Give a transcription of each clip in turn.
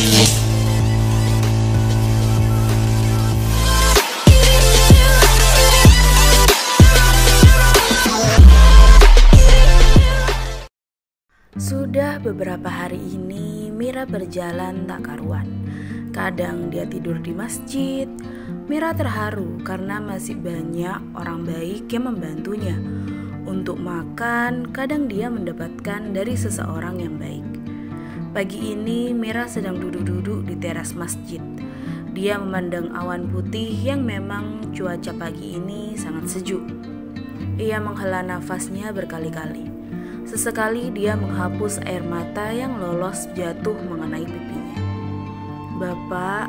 Sudah beberapa hari ini Mira berjalan tak karuan. Kadang dia tidur di masjid. Mira terharu karena masih banyak orang baik yang membantunya. Untuk makan, kadang dia mendapatkan dari seseorang yang baik. Pagi ini Mira sedang duduk-duduk di teras masjid. Dia memandang awan putih yang memang cuaca pagi ini sangat sejuk. Ia menghela nafasnya berkali-kali. Sesekali dia menghapus air mata yang lolos jatuh mengenai pipinya. "Bapak,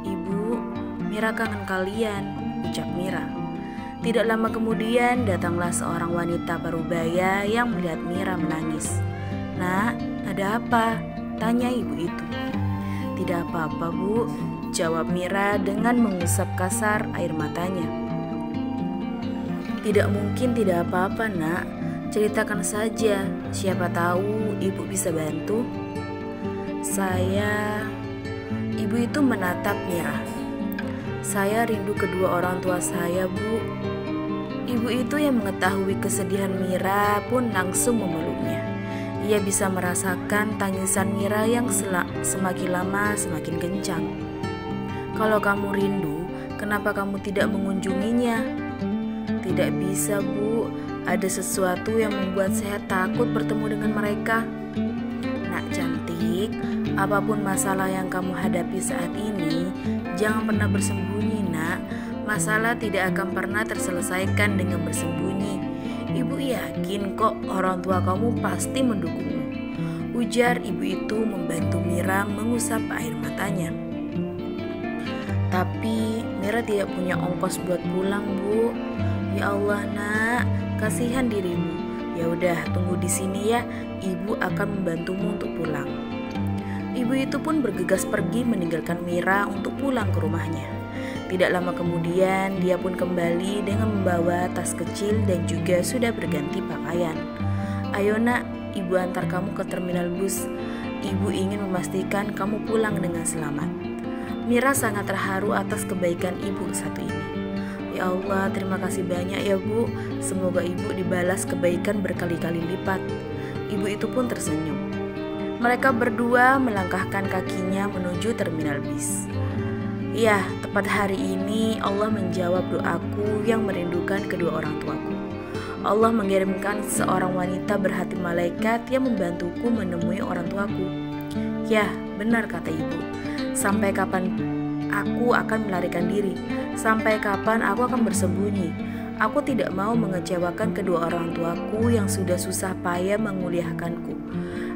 Ibu, Mira kangen kalian," ucap Mira. Tidak lama kemudian datanglah seorang wanita parubaya yang melihat Mira menangis. "Nak, ada apa?" tanya ibu itu. "Tidak apa-apa, Bu," jawab Mira dengan mengusap kasar air matanya. "Tidak mungkin tidak apa-apa, Nak. Ceritakan saja, siapa tahu ibu bisa bantu." Ibu itu menatap Mira. "Saya rindu kedua orang tua saya, Bu." Ibu itu yang mengetahui kesedihan Mira pun langsung memeluknya. Ia bisa merasakan tangisan Mira yang semakin lama semakin kencang. "Kalau kamu rindu, kenapa kamu tidak mengunjunginya?" "Tidak bisa, Bu. Ada sesuatu yang membuat saya takut bertemu dengan mereka." "Nak cantik, apapun masalah yang kamu hadapi saat ini, jangan pernah bersembunyi, Nak. Masalah tidak akan pernah terselesaikan dengan bersembunyi. Ibu yakin kok orang tua kamu pasti mendukungmu," ujar ibu itu membantu Mira mengusap air matanya. "Tapi Mira tidak punya ongkos buat pulang, Bu." "Ya Allah, Nak, kasihan dirimu. Ya udah, tunggu di sini ya. Ibu akan membantumu untuk pulang." Ibu itu pun bergegas pergi meninggalkan Mira untuk pulang ke rumahnya. Tidak lama kemudian dia pun kembali dengan membawa tas kecil dan juga sudah berganti pakaian. "Ayo Nak, Ibu antar kamu ke terminal bus. Ibu ingin memastikan kamu pulang dengan selamat." Mira sangat terharu atas kebaikan ibu satu ini. "Ya Allah, terima kasih banyak ya Bu. Semoga ibu dibalas kebaikan berkali-kali lipat." Ibu itu pun tersenyum. Mereka berdua melangkahkan kakinya menuju terminal bis. Ya, tepat hari ini Allah menjawab doaku yang merindukan kedua orang tuaku. Allah mengirimkan seorang wanita berhati malaikat yang membantuku menemui orang tuaku. Ya, benar kata ibu. Sampai kapan aku akan melarikan diri? Sampai kapan aku akan bersembunyi? Aku tidak mau mengecewakan kedua orang tuaku yang sudah susah payah menguliahkanku.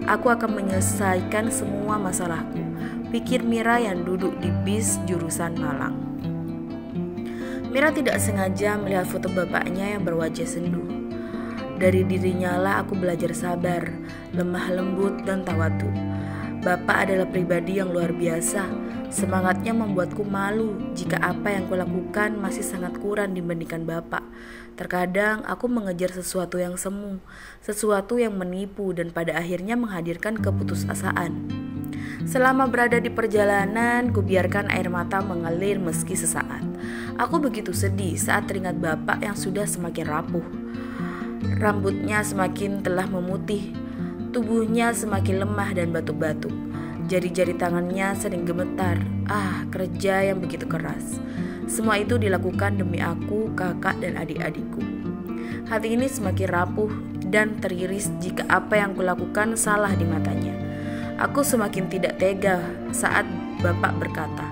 Aku akan menyelesaikan semua masalahku, pikir Mira yang duduk di bis jurusan Malang. Mira tidak sengaja melihat foto bapaknya yang berwajah sendu. Dari dirinya lah aku belajar sabar, lemah lembut dan tawadu. Bapak adalah pribadi yang luar biasa. Semangatnya membuatku malu jika apa yang kulakukan masih sangat kurang dibandingkan Bapak. Terkadang aku mengejar sesuatu yang semu, sesuatu yang menipu dan pada akhirnya menghadirkan keputusasaan. Selama berada di perjalanan, kubiarkan air mata mengalir meski sesaat. Aku begitu sedih saat teringat Bapak yang sudah semakin rapuh. Rambutnya semakin telah memutih, tubuhnya semakin lemah dan batuk-batuk. Jari-jari tangannya sering gemetar. Kerja yang begitu keras. Semua itu dilakukan demi aku, kakak, dan adik-adikku. Hati ini semakin rapuh dan teriris jika apa yang kulakukan salah di matanya. Aku semakin tidak tega saat Bapak berkata,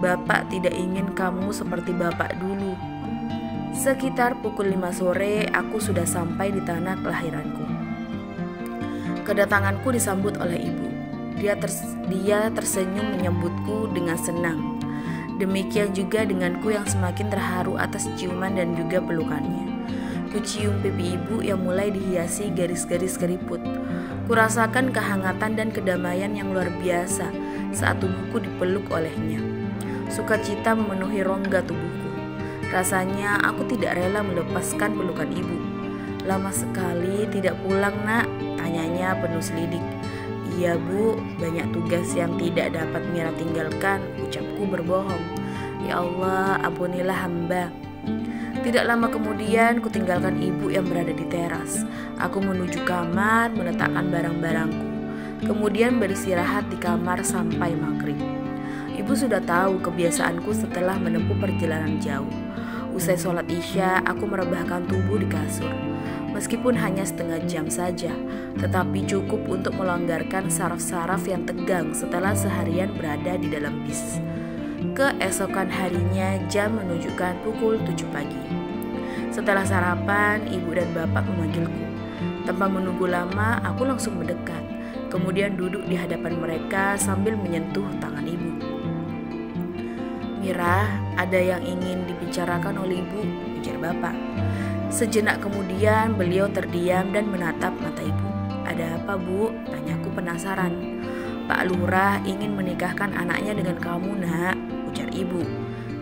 "Bapak tidak ingin kamu seperti Bapak dulu." Sekitar pukul 5 sore, aku sudah sampai di tanah kelahiranku. Kedatanganku disambut oleh ibu. Dia tersenyum menyambutku dengan senang. Demikian juga denganku yang semakin terharu atas ciuman dan juga pelukannya. Kucium pipi ibu yang mulai dihiasi garis-garis keriput. Kurasakan kehangatan dan kedamaian yang luar biasa saat tubuhku dipeluk olehnya. Sukacita memenuhi rongga tubuhku. Rasanya aku tidak rela melepaskan pelukan ibu. "Lama sekali tidak pulang, Nak?" tanyanya penuh selidik. Iya Bu, banyak tugas yang tidak dapat Mira tinggalkan, ucapku berbohong. Ya Allah, ampunilah hamba. Tidak lama kemudian, kutinggalkan ibu yang berada di teras. Aku menuju kamar, meletakkan barang-barangku. Kemudian beristirahat di kamar sampai maghrib. Ibu sudah tahu kebiasaanku setelah menempuh perjalanan jauh. Usai sholat isya, aku merebahkan tubuh di kasur. Meskipun hanya setengah jam saja, tetapi cukup untuk melonggarkan saraf-saraf yang tegang setelah seharian berada di dalam bis. Keesokan harinya jam menunjukkan pukul 7 pagi. Setelah sarapan, ibu dan bapak memanggilku. Tanpa menunggu lama, aku langsung mendekat. Kemudian duduk di hadapan mereka sambil menyentuh tangan ibu. Mira, ada yang ingin dibicarakan oleh ibu, ujar bapak. Sejenak kemudian beliau terdiam dan menatap mata ibu. Ada apa Bu? Tanyaku penasaran. Pak Lurah ingin menikahkan anaknya dengan kamu nak, ujar ibu.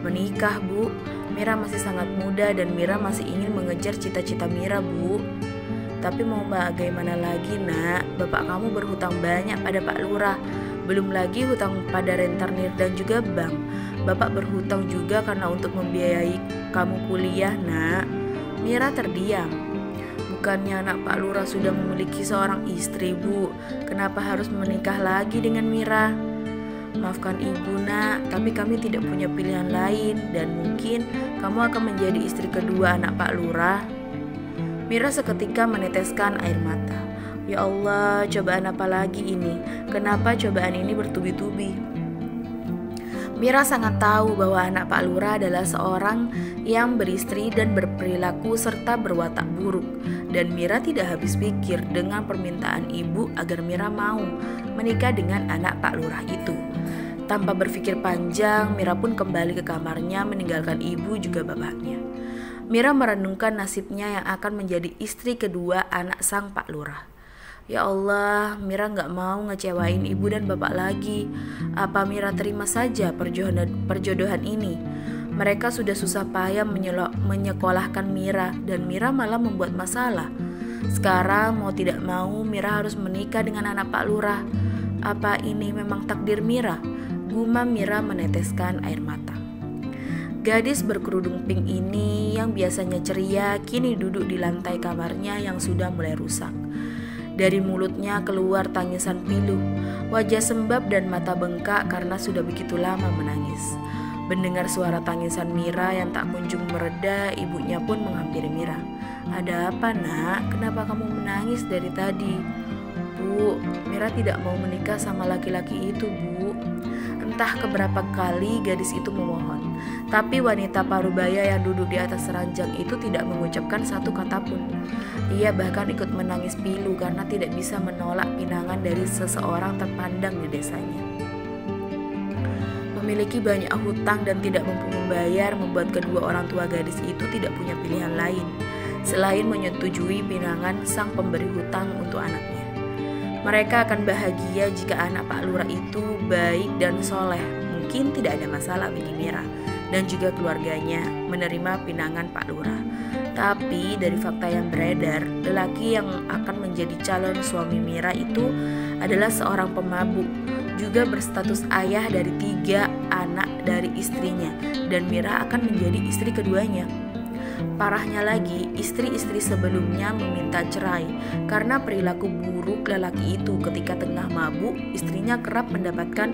Menikah Bu? Mira masih sangat muda dan Mira masih ingin mengejar cita-cita Mira Bu. Tapi mau bagaimana lagi nak, bapak kamu berhutang banyak pada Pak Lurah. Belum lagi hutang pada rentenir dan juga bank. Bapak berhutang juga karena untuk membiayai kamu kuliah nak. Mira terdiam. Bukannya anak Pak Lurah sudah memiliki seorang istri Bu? Kenapa harus menikah lagi dengan Mira? Maafkan ibu nak, tapi kami tidak punya pilihan lain. Dan mungkin kamu akan menjadi istri kedua anak Pak Lurah. Mira seketika meneteskan air mata. Ya Allah, cobaan apa lagi ini? Kenapa cobaan ini bertubi-tubi? Mira sangat tahu bahwa anak Pak Lurah adalah seorang yang beristri dan berperilaku serta berwatak buruk. Dan Mira tidak habis pikir dengan permintaan ibu agar Mira mau menikah dengan anak Pak Lurah itu. Tanpa berpikir panjang, Mira pun kembali ke kamarnya meninggalkan ibu juga bapaknya. Mira merenungkan nasibnya yang akan menjadi istri kedua anak sang Pak Lurah. Ya Allah, Mira gak mau ngecewain ibu dan bapak lagi. Apa Mira terima saja perjodohan ini? Mereka sudah susah payah menyekolahkan Mira dan Mira malah membuat masalah. Sekarang mau tidak mau Mira harus menikah dengan anak Pak Lurah. Apa ini memang takdir Mira? Gumam Mira meneteskan air mata. Gadis berkerudung pink ini yang biasanya ceria kini duduk di lantai kamarnya yang sudah mulai rusak. Dari mulutnya keluar tangisan pilu, wajah sembab dan mata bengkak karena sudah begitu lama menangis. Mendengar suara tangisan Mira yang tak kunjung mereda, ibunya pun menghampiri Mira. Ada apa nak? Kenapa kamu menangis dari tadi? Bu, Mira tidak mau menikah sama laki-laki itu Bu. Entah keberapa kali gadis itu memohon, tapi wanita parubaya yang duduk di atas ranjang itu tidak mengucapkan satu kata pun. Ia bahkan ikut menangis pilu karena tidak bisa menolak pinangan dari seseorang terpandang di desanya. Memiliki banyak hutang dan tidak mampu membayar membuat kedua orang tua gadis itu tidak punya pilihan lain selain menyetujui pinangan sang pemberi hutang untuk anaknya. Mereka akan bahagia jika anak Pak Lurah itu baik dan soleh. Mungkin tidak ada masalah bagi Mira dan juga keluarganya menerima pinangan Pak Lurah. Tapi dari fakta yang beredar, lelaki yang akan menjadi calon suami Mira itu adalah seorang pemabuk, juga berstatus ayah dari 3 anak dari istrinya, dan Mira akan menjadi istri keduanya. Parahnya lagi, istri-istri sebelumnya meminta cerai karena perilaku buruk lelaki itu. Ketika tengah mabuk, istrinya kerap mendapatkan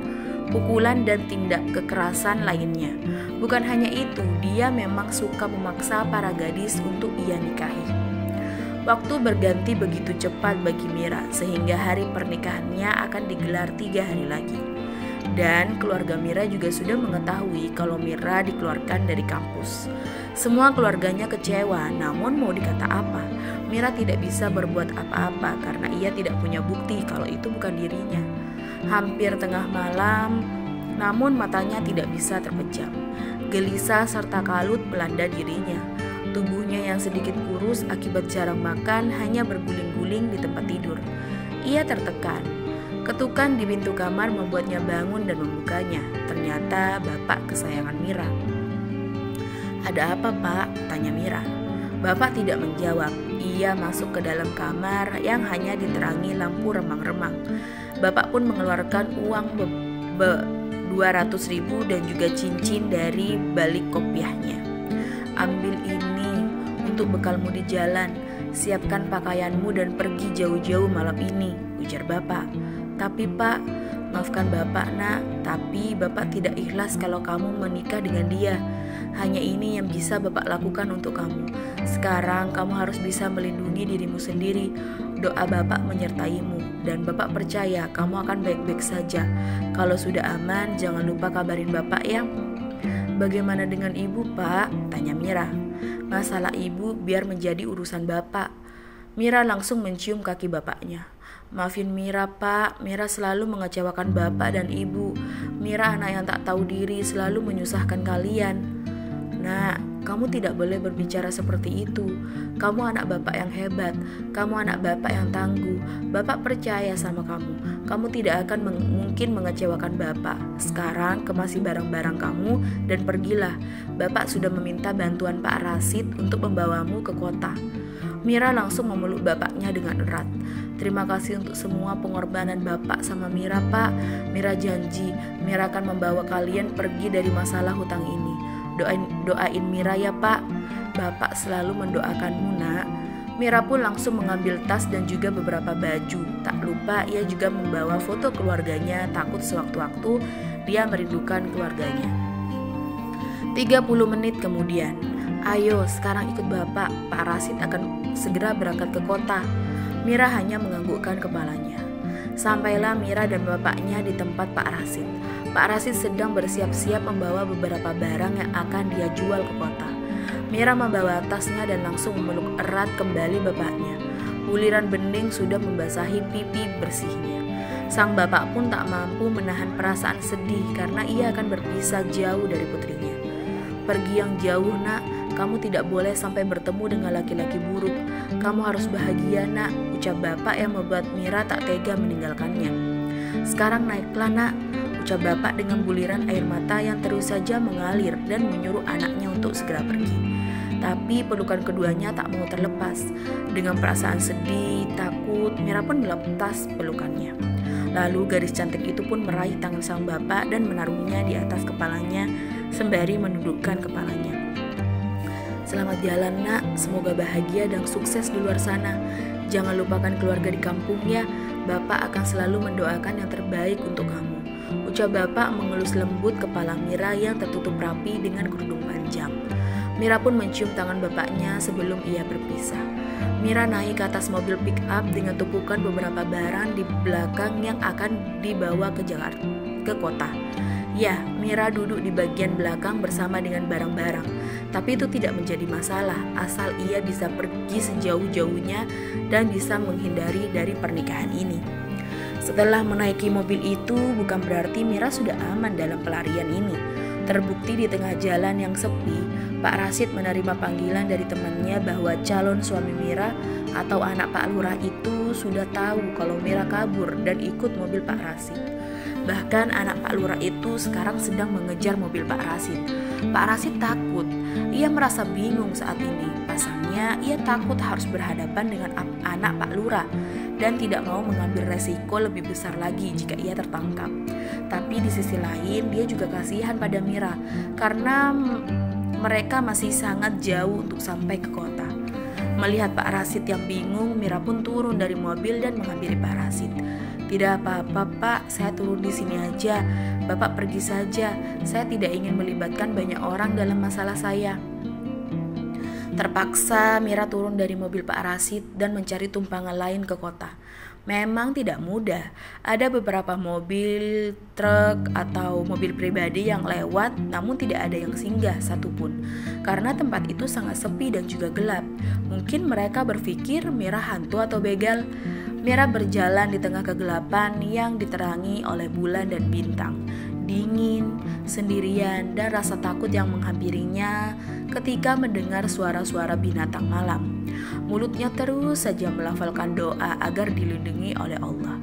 pukulan dan tindak kekerasan lainnya. Bukan hanya itu, dia memang suka memaksa para gadis untuk ia nikahi. Waktu berganti begitu cepat bagi Mira, sehingga hari pernikahannya akan digelar 3 hari lagi. Dan keluarga Mira juga sudah mengetahui kalau Mira dikeluarkan dari kampus. Semua keluarganya kecewa, namun mau dikata apa? Mira tidak bisa berbuat apa-apa karena ia tidak punya bukti kalau itu bukan dirinya. Hampir tengah malam, namun matanya tidak bisa terpejam. Gelisah serta kalut melanda dirinya. Tubuhnya yang sedikit kurus akibat jarang makan hanya berguling-guling di tempat tidur. Ia tertekan. Ketukan di pintu kamar membuatnya bangun dan membukanya. Ternyata bapak kesayangan Mira. Ada apa Pak? Tanya Mira. Bapak tidak menjawab. Ia masuk ke dalam kamar yang hanya diterangi lampu remang-remang. Bapak pun mengeluarkan uang 200.000 dan juga cincin dari balik kopiahnya. Ambil ini untuk bekalmu di jalan. Siapkan pakaianmu dan pergi jauh-jauh malam ini, ujar bapak. Tapi pak, maafkan bapak nak, tapi bapak tidak ikhlas kalau kamu menikah dengan dia. Hanya ini yang bisa bapak lakukan untuk kamu. Sekarang kamu harus bisa melindungi dirimu sendiri. Doa bapak menyertaimu dan bapak percaya kamu akan baik-baik saja. Kalau sudah aman, jangan lupa kabarin bapak ya. Bagaimana dengan ibu pak? Tanya Mira. Masalah ibu biar menjadi urusan bapak. Mira langsung mencium kaki bapaknya. Maafin Mira pak, Mira selalu mengecewakan bapak dan ibu. Mira anak yang tak tahu diri, selalu menyusahkan kalian. Nak, kamu tidak boleh berbicara seperti itu. Kamu anak bapak yang hebat. Kamu anak bapak yang tangguh. Bapak percaya sama kamu. Kamu tidak akan mungkin mengecewakan bapak. Sekarang kemasi barang-barang kamu dan pergilah. Bapak sudah meminta bantuan Pak Rasid untuk membawamu ke kota. Mira langsung memeluk bapaknya dengan erat. Terima kasih untuk semua pengorbanan bapak sama Mira pak. Mira janji, Mira akan membawa kalian pergi dari masalah hutang ini. Doain Mira ya pak. Bapak selalu mendoakanmu nak. Mira pun langsung mengambil tas dan juga beberapa baju. Tak lupa ia juga membawa foto keluarganya, takut sewaktu-waktu dia merindukan keluarganya. 30 menit kemudian, ayo sekarang ikut bapak, Pak Rasid akan segera berangkat ke kota. Mira hanya menganggukkan kepalanya. Sampailah Mira dan bapaknya di tempat Pak Rasid. Pak Rasid sedang bersiap-siap membawa beberapa barang yang akan dia jual ke kota. Mira membawa tasnya dan langsung memeluk erat kembali bapaknya. Buliran bening sudah membasahi pipi bersihnya. Sang bapak pun tak mampu menahan perasaan sedih karena ia akan berpisah jauh dari putrinya. Pergi yang jauh nak, kamu tidak boleh sampai bertemu dengan laki-laki buruk. Kamu harus bahagia nak, ucap bapak yang membuat Mira tak tega meninggalkannya. Sekarang naiklah nak, ucap bapak dengan buliran air mata yang terus saja mengalir dan menyuruh anaknya untuk segera pergi. Tapi pelukan keduanya tak mau terlepas. Dengan perasaan sedih, takut, Mira pun melepas pelukannya. Lalu gadis cantik itu pun meraih tangan sang bapak dan menaruhnya di atas kepalanya sembari menundukkan kepalanya. Selamat jalan nak, semoga bahagia dan sukses di luar sana. Jangan lupakan keluarga di kampung ya, bapak akan selalu mendoakan yang terbaik untuk kamu. Ucap bapak mengelus lembut kepala Mira yang tertutup rapi dengan kerudung panjang. Mira pun mencium tangan bapaknya sebelum ia berpisah. Mira naik ke atas mobil pick up dengan tumpukan beberapa barang di belakang yang akan dibawa ke Jakarta, ke kota. Ya, Mira duduk di bagian belakang bersama dengan barang-barang. Tapi itu tidak menjadi masalah, asal ia bisa pergi sejauh-jauhnya dan bisa menghindari dari pernikahan ini. Setelah menaiki mobil itu, bukan berarti Mira sudah aman dalam pelarian ini. Terbukti di tengah jalan yang sepi, Pak Rasid menerima panggilan dari temannya bahwa calon suami Mira atau anak Pak Lurah itu sudah tahu kalau Mira kabur dan ikut mobil Pak Rasid. Bahkan anak Pak Lurah itu sekarang sedang mengejar mobil Pak Rasid. Pak Rasid takut, ia merasa bingung saat ini. Pasalnya ia takut harus berhadapan dengan anak Pak Lurah dan tidak mau mengambil resiko lebih besar lagi jika ia tertangkap. Tapi di sisi lain dia juga kasihan pada Mira karena mereka masih sangat jauh untuk sampai ke kota. Melihat Pak Rasid yang bingung, Mira pun turun dari mobil dan menghampiri Pak Rasid. Tidak apa-apa pak, saya turun di sini aja. Bapak pergi saja, saya tidak ingin melibatkan banyak orang dalam masalah saya. Terpaksa Mira turun dari mobil Pak Rasid dan mencari tumpangan lain ke kota. Memang tidak mudah, ada beberapa mobil, truk, atau mobil pribadi yang lewat namun tidak ada yang singgah satupun. Karena tempat itu sangat sepi dan juga gelap. Mungkin mereka berpikir Mira hantu atau begal. Mira berjalan di tengah kegelapan yang diterangi oleh bulan dan bintang. Dingin, sendirian, dan rasa takut yang menghampirinya ketika mendengar suara-suara binatang malam. Mulutnya terus saja melafalkan doa agar dilindungi oleh Allah.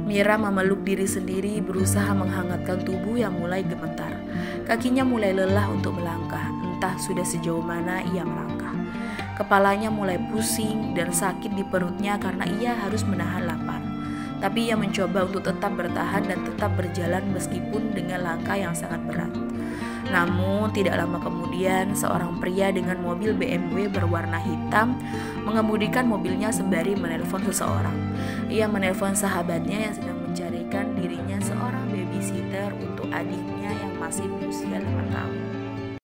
Mira memeluk diri sendiri, berusaha menghangatkan tubuh yang mulai gemetar. Kakinya mulai lelah untuk melangkah, entah sudah sejauh mana ia melangkah. Kepalanya mulai pusing dan sakit di perutnya karena ia harus menahan lapar. tapi ia mencoba untuk tetap bertahan dan tetap berjalan meskipun dengan langkah yang sangat berat. Namun tidak lama kemudian seorang pria dengan mobil BMW berwarna hitam mengemudikan mobilnya sembari menelpon seseorang. Ia menelpon sahabatnya yang sedang mencarikan dirinya seorang babysitter untuk adiknya yang masih berusia 5 tahun.